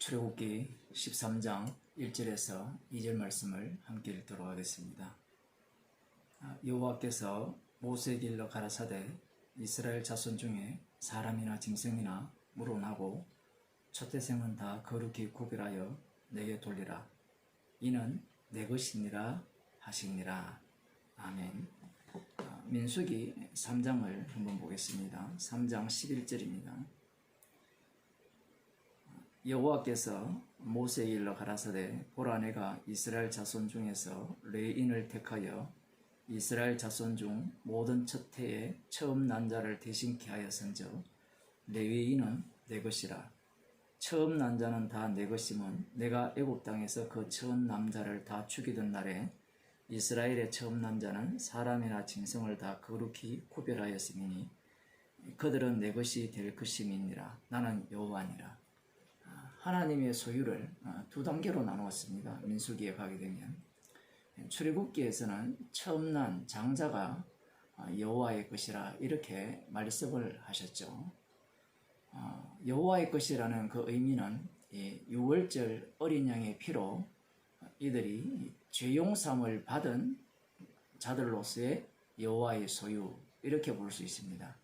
출애굽기 13장 1절에서 2절 말씀을 함께 읽도록 하겠습니다. 여호와께서 모세에게 일러 가라사대 이스라엘 자손 중에 사람이나 짐승이나 물어나고 초태생은 다 거룩히 구별하여 내게 돌리라. 이는 내 것이니라 하시니라. 아멘. 민수기 3장을 한번 보겠습니다. 3장 11절입니다. 여호와께서 모세에게 일러 가라사대 보라 내가 이스라엘 자손 중에서 레위인을 택하여 이스라엘 자손 중 모든 첫 해에 처음 난 자를 대신케 하였은즉 레위인은 내 것이라. 처음 난 자는 다 내 것이면 내가 애굽 땅에서 그 처음 남자를 다 죽이던 날에 이스라엘의 처음 난 자는 사람이나 짐승을 다 거룩히 구별하였으니 그들은 내 것이 될 것임이니라. 나는 여호와니라. 하나님의 소유를 두 단계로 나누었습니다. 민수기에 가게 되면 출애굽기에서는 처음 난 장자가 여호와의 것이라 이렇게 말씀을 하셨죠. 여호와의 것이라는 그 의미는 유월절 어린 양의 피로 이들이 죄용삼을 받은 자들로서의 여호와의 소유 이렇게 볼 수 있습니다.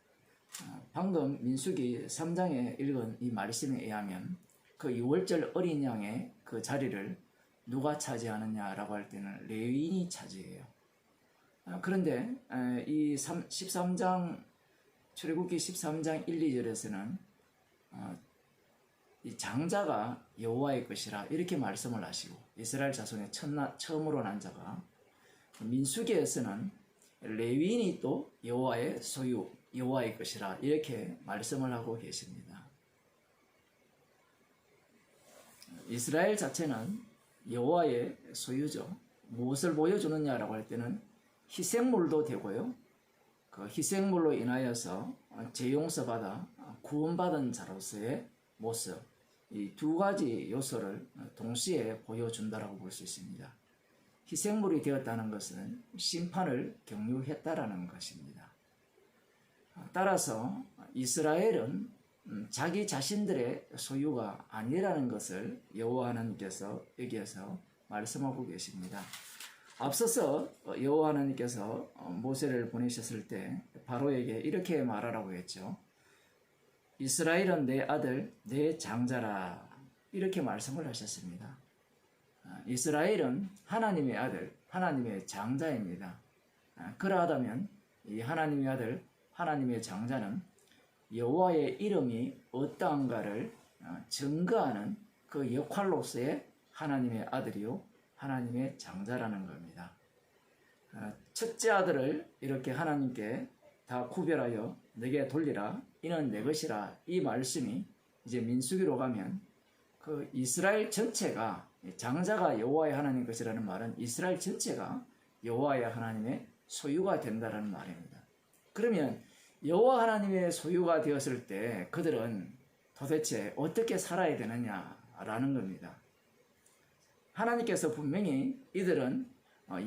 방금 민수기 3장에 읽은 이 말씀에 의하면 그 유월절 어린 양의 그 자리를 누가 차지하느냐라고 할 때는 레위인이 차지해요. 그런데 이 13장 출애굽기 13장 1, 2절에서는 이 장자가 여호와의 것이라 이렇게 말씀을 하시고 이스라엘 자손의 처음으로 난 자가 민수기에서는 레위인이 또 여호와의 소유 여호와의 것이라 이렇게 말씀을 하고 계십니다. 이스라엘 자체는 여호와의 소유죠. 무엇을 보여주느냐라고 할 때는 희생물도 되고요. 그 희생물로 인하여서 죄 용서받아 구원받은 자로서의 모습, 이 두 가지 요소를 동시에 보여준다라고 볼 수 있습니다. 희생물이 되었다는 것은 심판을 경유했다라는 것입니다. 따라서 이스라엘은 자기 자신들의 소유가 아니라는 것을 여호와 하나님께서 여기에서 말씀하고 계십니다. 앞서서 여호와 하나님께서 모세를 보내셨을 때 바로에게 이렇게 말하라고 했죠. 이스라엘은 내 아들 내 장자라 이렇게 말씀을 하셨습니다. 이스라엘은 하나님의 아들 하나님의 장자입니다. 그러하다면 이 하나님의 아들 하나님의 장자는 여호와의 이름이 어떠한가를 증거하는 그 역할로서의 하나님의 아들이요 하나님의 장자라는 겁니다. 첫째 아들을 이렇게 하나님께 다 구별하여 내게 돌리라 이는 내 것이라 이 말씀이 이제 민수기로 가면 그 이스라엘 전체가 장자가 여호와의 하나님 것이라는 말은 이스라엘 전체가 여호와의 하나님의 소유가 된다는 말입니다. 그러면 여호와 하나님의 소유가 되었을 때 그들은 도대체 어떻게 살아야 되느냐라는 겁니다. 하나님께서 분명히 이들은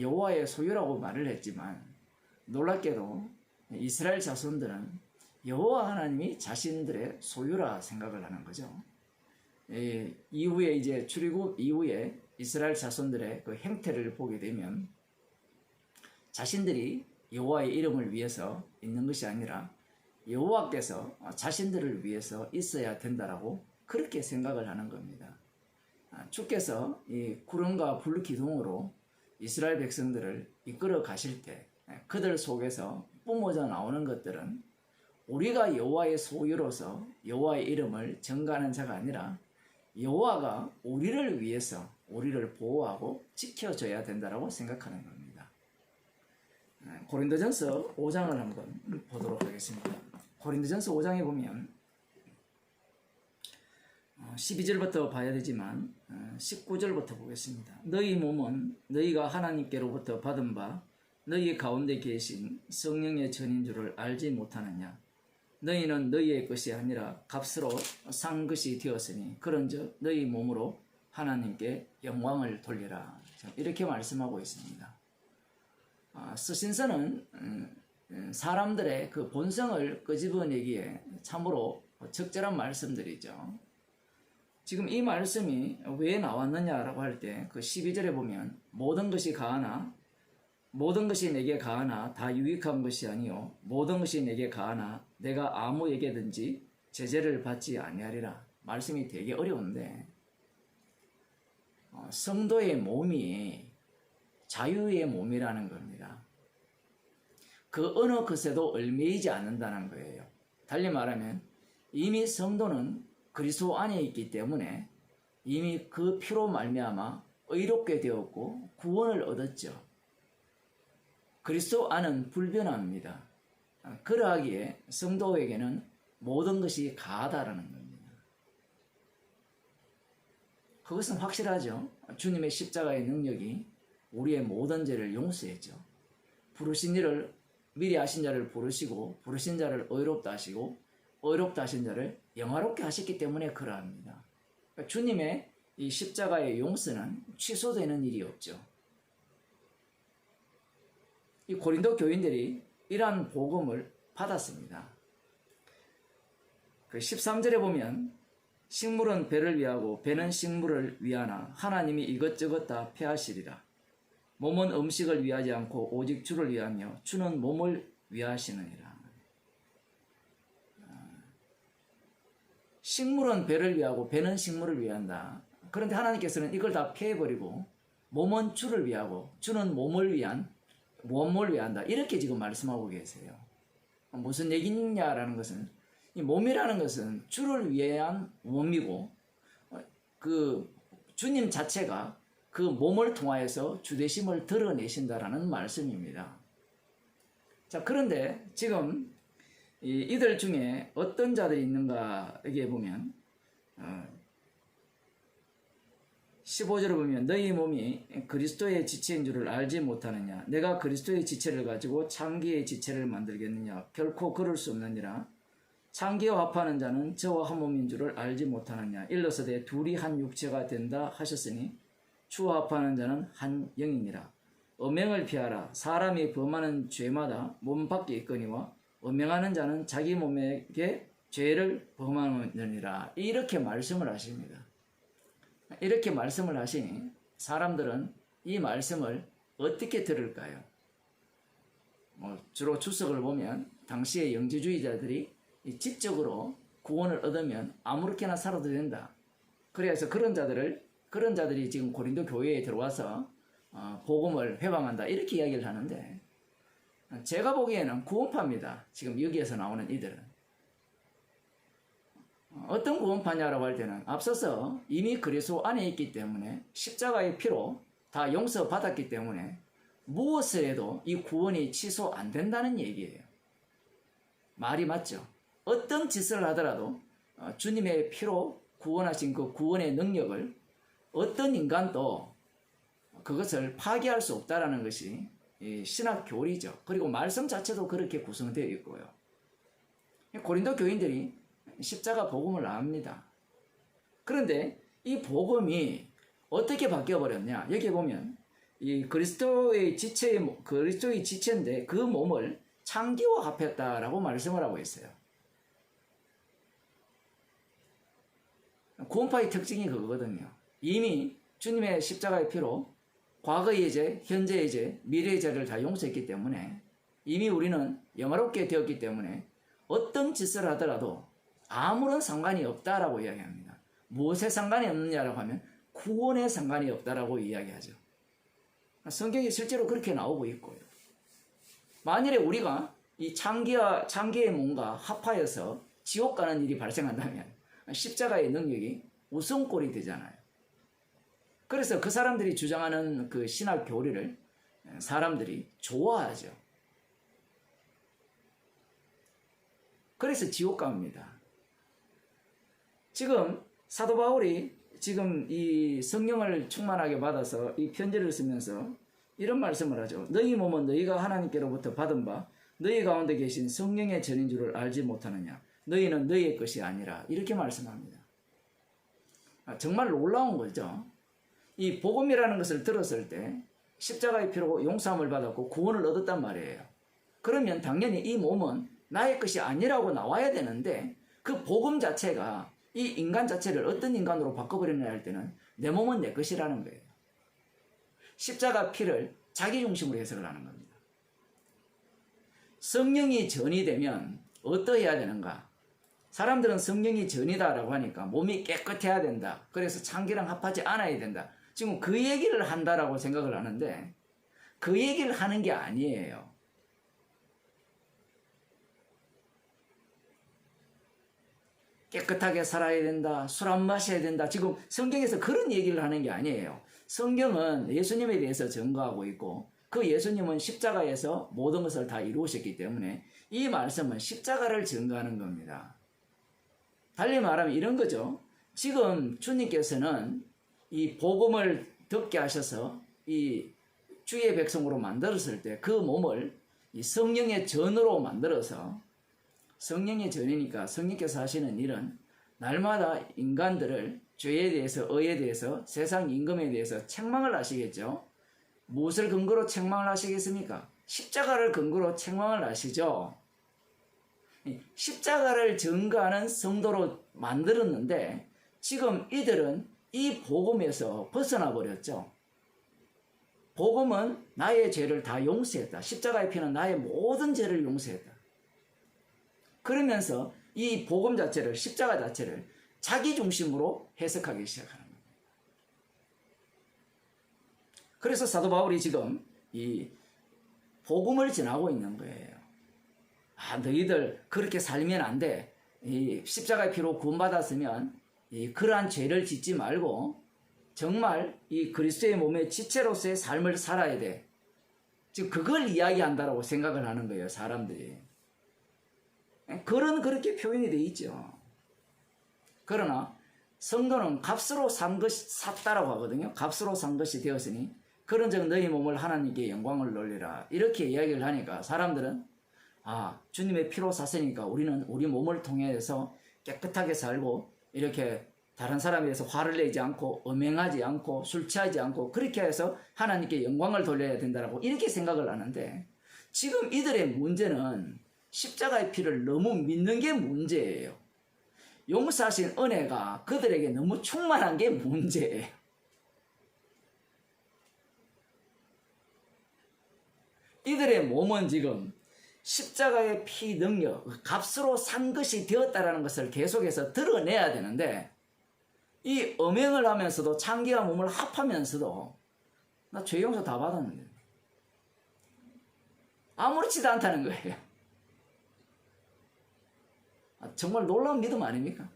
여호와의 소유라고 말을 했지만 놀랍게도 이스라엘 자손들은 여호와 하나님이 자신들의 소유라 생각을 하는 거죠. 이후에 이제 출애굽 이후에 이스라엘 자손들의 그 행태를 보게 되면 자신들이 여호와의 이름을 위해서 있는 것이 아니라 여호와께서 자신들을 위해서 있어야 된다라고 그렇게 생각을 하는 겁니다. 주께서 이 구름과 불 기둥으로 이스라엘 백성들을 이끌어 가실 때 그들 속에서 뿜어져 나오는 것들은 우리가 여호와의 소유로서 여호와의 이름을 전가하는 자가 아니라 여호와가 우리를 위해서 우리를 보호하고 지켜줘야 된다라고 생각하는 겁니다. 고린도전서 5장을 한번 보도록 하겠습니다. 고린도전서 5장에 보면 12절부터 봐야 되지만 19절부터 보겠습니다. 너희 몸은 너희가 하나님께로부터 받은 바 너희 가운데 계신 성령의 전인 줄을 알지 못하느냐. 너희는 너희의 것이 아니라 값으로 산 것이 되었으니 그런즉 너희 몸으로 하나님께 영광을 돌리라. 이렇게 말씀하고 있습니다. 서신서는 사람들의 그 본성을 끄집어내기에 참으로 적절한 말씀들이죠. 지금 이 말씀이 왜 나왔느냐라고 할 때 그 12절에 보면 모든 것이 가하나 모든 것이 내게 가하나 다 유익한 것이 아니요 모든 것이 내게 가하나 내가 아무에게든지 제재를 받지 아니하리라. 말씀이 되게 어려운데 성도의 몸이 자유의 몸이라는 겁니다. 그 어느 것에도 얽매이지 않는다는 거예요. 달리 말하면 이미 성도는 그리스도 안에 있기 때문에 이미 그 피로 말미암아 의롭게 되었고 구원을 얻었죠. 그리스도 안은 불변합니다. 그러하기에 성도에게는 모든 것이 가하다라는 겁니다. 그것은 확실하죠. 주님의 십자가의 능력이 우리의 모든 죄를 용서했죠. 부르신 이를 미리 하신 자를 부르시고 부르신 자를 의롭다 하시고 의롭다 하신 자를 영화롭게 하셨기 때문에 그러합니다. 그러니까 주님의 이 십자가의 용서는 취소되는 일이 없죠. 이 고린도 교인들이 이러한 복음을 받았습니다. 그 13절에 보면 식물은 배를 위하고 배는 식물을 위하나 하나님이 이것저것 다 폐하시리라. 몸은 음식을 위하지 않고 오직 주를 위하며 주는 몸을 위하시느니라. 식물은 배를 위하고 배는 식물을 위한다. 그런데 하나님께서는 이걸 다 폐해버리고 몸은 주를 위하고 주는 몸을 위한다. 이렇게 지금 말씀하고 계세요. 무슨 얘기냐라는 것은 이 몸이라는 것은 주를 위한 몸이고 그 주님 자체가 그 몸을 통하여서 주되심을 드러내신다라는 말씀입니다. 자, 그런데 지금 이들 중에 어떤 자들이 있는가 여기에 보면 15절을 보면 너희 몸이 그리스도의 지체인 줄을 알지 못하느냐 내가 그리스도의 지체를 가지고 창기의 지체를 만들겠느냐 결코 그럴 수 없느니라. 창기와 합하는 자는 저와 한 몸인 줄을 알지 못하느냐 일러서되 둘이 한 육체가 된다 하셨으니 주와 합하는 자는 한 영이니라. 음행을 피하라. 사람이 범하는 죄마다 몸 밖에 있거니와 음행하는 자는 자기 몸에게 죄를 범하느니라. 이렇게 말씀을 하십니다. 이렇게 말씀을 하시니 사람들은 이 말씀을 어떻게 들을까요? 주로 주석을 보면 당시의 영지주의자들이 지적으로 구원을 얻으면 아무렇게나 살아도 된다. 그래서 그런 자들이 지금 고린도 교회에 들어와서 복음을 회방한다 이렇게 이야기를 하는데 제가 보기에는 구원파입니다. 지금 여기에서 나오는 이들은 어떤 구원파냐라고 할 때는 앞서서 이미 그리스도 안에 있기 때문에 십자가의 피로 다 용서받았기 때문에 무엇을 해도 이 구원이 취소 안 된다는 얘기예요. 말이 맞죠? 어떤 짓을 하더라도 주님의 피로 구원하신 그 구원의 능력을 어떤 인간도 그것을 파괴할 수 없다라는 것이 신학 교리죠. 그리고 말씀 자체도 그렇게 구성되어 있고요. 고린도 교인들이 십자가 복음을 압니다. 그런데 이 복음이 어떻게 바뀌어버렸냐? 여기 보면 이 그리스도의 지체인데 그 몸을 창기와 합했다라고 말씀을 하고 있어요. 구원파의 특징이 그거거든요. 이미 주님의 십자가의 피로 과거의 죄, 현재의 죄, 미래의 죄를 다 용서했기 때문에 이미 우리는 영화롭게 되었기 때문에 어떤 짓을 하더라도 아무런 상관이 없다라고 이야기합니다. 무엇에 상관이 없느냐라고 하면 구원에 상관이 없다라고 이야기하죠. 성경이 실제로 그렇게 나오고 있고요. 만일에 우리가 이 창기의 몸과 합하여서 지옥 가는 일이 발생한다면 십자가의 능력이 우선꼴이 되잖아요. 그래서 그 사람들이 주장하는 그 신학 교리를 사람들이 좋아하죠. 그래서 지옥 갑니다. 지금 사도 바울이 지금 이 성령을 충만하게 받아서 이 편지를 쓰면서 이런 말씀을 하죠. 너희 몸은 너희가 하나님께로부터 받은 바 너희 가운데 계신 성령의 전인 줄을 알지 못하느냐. 너희는 너희의 것이 아니라. 이렇게 말씀합니다. 정말 놀라운 거죠. 이 복음이라는 것을 들었을 때 십자가의 피로 용서함을 받았고 구원을 얻었단 말이에요. 그러면 당연히 이 몸은 나의 것이 아니라고 나와야 되는데 그 복음 자체가 이 인간 자체를 어떤 인간으로 바꿔버리느냐 할 때는 내 몸은 내 것이라는 거예요. 십자가 피를 자기 중심으로 해석을 하는 겁니다. 성령이 전이 되면 어떠해야 되는가? 사람들은 성령이 전이다라고 하니까 몸이 깨끗해야 된다. 그래서 창기랑 합하지 않아야 된다. 지금 그 얘기를 한다라고 생각을 하는데 그 얘기를 하는 게 아니에요. 깨끗하게 살아야 된다. 술 안 마셔야 된다. 지금 성경에서 그런 얘기를 하는 게 아니에요. 성경은 예수님에 대해서 증거하고 있고 그 예수님은 십자가에서 모든 것을 다 이루셨기 때문에 이 말씀은 십자가를 증거하는 겁니다. 달리 말하면 이런 거죠. 지금 주님께서는 이 복음을 듣게 하셔서 이 주의 백성으로 만들었을 때 그 몸을 이 성령의 전으로 만들어서 성령의 전이니까 성령께서 하시는 일은 날마다 인간들을 죄에 대해서 의에 대해서 세상 임금에 대해서 책망을 하시겠죠. 무엇을 근거로 책망을 하시겠습니까? 십자가를 근거로 책망을 하시죠. 십자가를 증거하는 성도로 만들었는데 지금 이들은 이 복음에서 벗어나 버렸죠. 복음은 나의 죄를 다 용서했다. 십자가의 피는 나의 모든 죄를 용서했다. 그러면서 이 복음 자체를 십자가 자체를 자기 중심으로 해석하기 시작하는 겁니다. 그래서 사도 바울이 지금 이 복음을 전하고 있는 거예요. 너희들 그렇게 살면 안 돼. 이 십자가의 피로 구원받았으면 그러한 죄를 짓지 말고 정말 이 그리스도의 몸의 지체로서의 삶을 살아야 돼. 지금 그걸 이야기한다라고 생각을 하는 거예요, 사람들이. 글은 그렇게 표현이 되어 있죠. 그러나 성도는 값으로 샀다라고 하거든요. 값으로 산 것이 되었으니 그런즉 너희 몸을 하나님께 영광을 돌리라. 이렇게 이야기를 하니까 사람들은 주님의 피로 샀으니까 우리는 우리 몸을 통해서 깨끗하게 살고 이렇게 다른 사람에 대해서 화를 내지 않고 음행하지 않고 술 취하지 않고 그렇게 해서 하나님께 영광을 돌려야 된다라고 이렇게 생각을 하는데 지금 이들의 문제는 십자가의 피를 너무 믿는 게 문제예요. 용서하신 은혜가 그들에게 너무 충만한 게 문제예요. 이들의 몸은 지금 십자가의 피 능력, 값으로 산 것이 되었다라는 것을 계속해서 드러내야 되는데 이 음행을 하면서도 창기와 몸을 합하면서도 나 죄 용서 다 받았는데 아무렇지도 않다는 거예요. 정말 놀라운 믿음 아닙니까?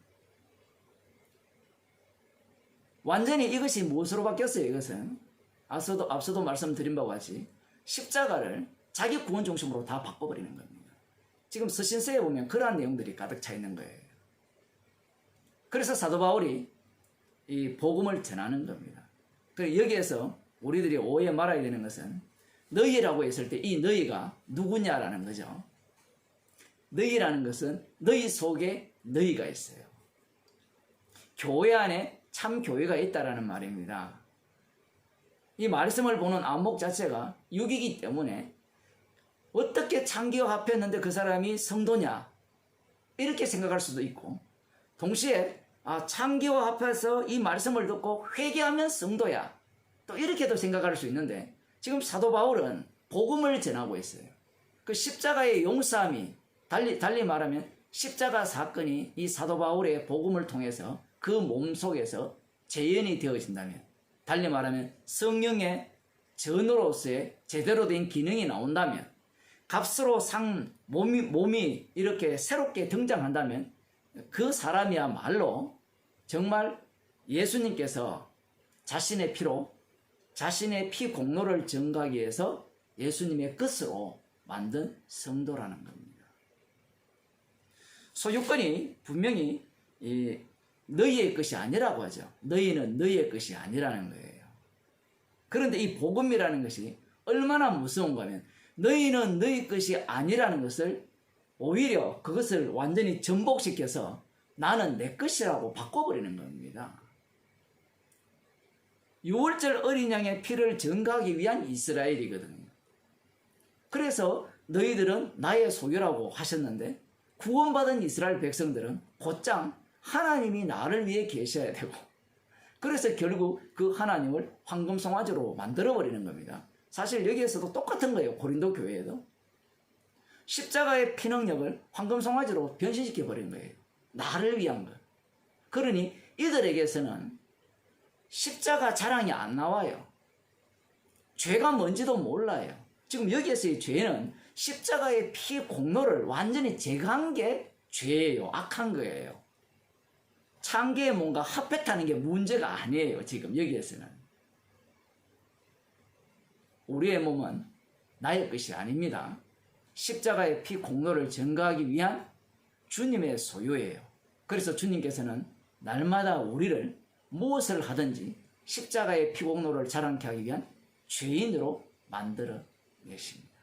완전히 이것이 무엇으로 바뀌었어요? 이것은 앞서도 말씀드린 바와 같이 십자가를 자기 구원 중심으로 다 바꿔버리는 겁니다. 지금 서신서에 보면 그러한 내용들이 가득 차 있는 거예요. 그래서 사도 바울이 이 복음을 전하는 겁니다. 그리고 여기에서 우리들이 오해 말아야 되는 것은 너희라고 했을 때 이 너희가 누구냐라는 거죠. 너희라는 것은 너희 속에 너희가 있어요. 교회 안에 참 교회가 있다라는 말입니다. 이 말씀을 보는 안목 자체가 육이기 때문에 어떻게 창기와 합했는데 그 사람이 성도냐 이렇게 생각할 수도 있고 동시에 창기와 합해서 이 말씀을 듣고 회개하면 성도야 또 이렇게도 생각할 수 있는데 지금 사도 바울은 복음을 전하고 있어요. 그 십자가의 용서함이 달리 말하면 십자가 사건이 이 사도 바울의 복음을 통해서 그 몸 속에서 재현이 되어진다면 달리 말하면 성령의 전으로서의 제대로 된 기능이 나온다면 값으로 산 몸이 이렇게 새롭게 등장한다면 그 사람이야말로 정말 예수님께서 자신의 피로 자신의 피 공로를 증거하기 위해서 예수님의 것으로 만든 성도라는 겁니다. 소유권이 분명히 너희의 것이 아니라고 하죠. 너희는 너희의 것이 아니라는 거예요. 그런데 이 복음이라는 것이 얼마나 무서운가 하면 너희는 너희 것이 아니라는 것을 오히려 그것을 완전히 전복시켜서 나는 내 것이라고 바꿔버리는 겁니다. 유월절 어린 양의 피를 증거하기 위한 이스라엘이거든요. 그래서 너희들은 나의 소유라고 하셨는데 구원받은 이스라엘 백성들은 곧장 하나님이 나를 위해 계셔야 되고, 그래서 결국 그 하나님을 황금송아지로 만들어버리는 겁니다. 사실 여기에서도 똑같은 거예요. 고린도 교회에도. 십자가의 피능력을 황금송아지로 변신시켜버린 거예요. 나를 위한 것. 그러니 이들에게서는 십자가 자랑이 안 나와요. 죄가 뭔지도 몰라요. 지금 여기에서의 죄는 십자가의 피 공로를 완전히 제거한 게 죄예요. 악한 거예요. 창계에 뭔가 합했다는 게 문제가 아니에요. 지금 여기에서는. 우리의 몸은 나의 것이 아닙니다. 십자가의 피 공로를 증거하기 위한 주님의 소유예요. 그래서 주님께서는 날마다 우리를 무엇을 하든지 십자가의 피 공로를 자랑케 하기 위한 죄인으로 만들어 내십니다.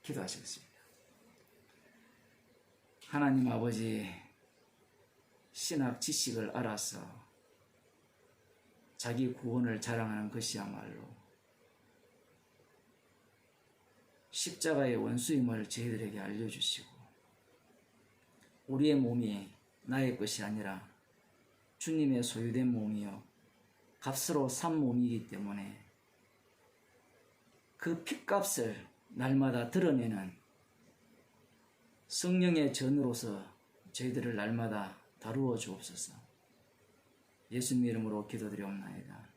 기도하시겠습니다. 하나님 아버지, 신학 지식을 알아서 자기 구원을 자랑하는 것이야말로 십자가의 원수임을 저희들에게 알려주시고, 우리의 몸이 나의 것이 아니라 주님의 소유된 몸이요 값으로 산 몸이기 때문에 그 핏값을 날마다 드러내는 성령의 전으로서 저희들을 날마다 다루어 주옵소서. 예수님 이름으로 기도드리옵나이다.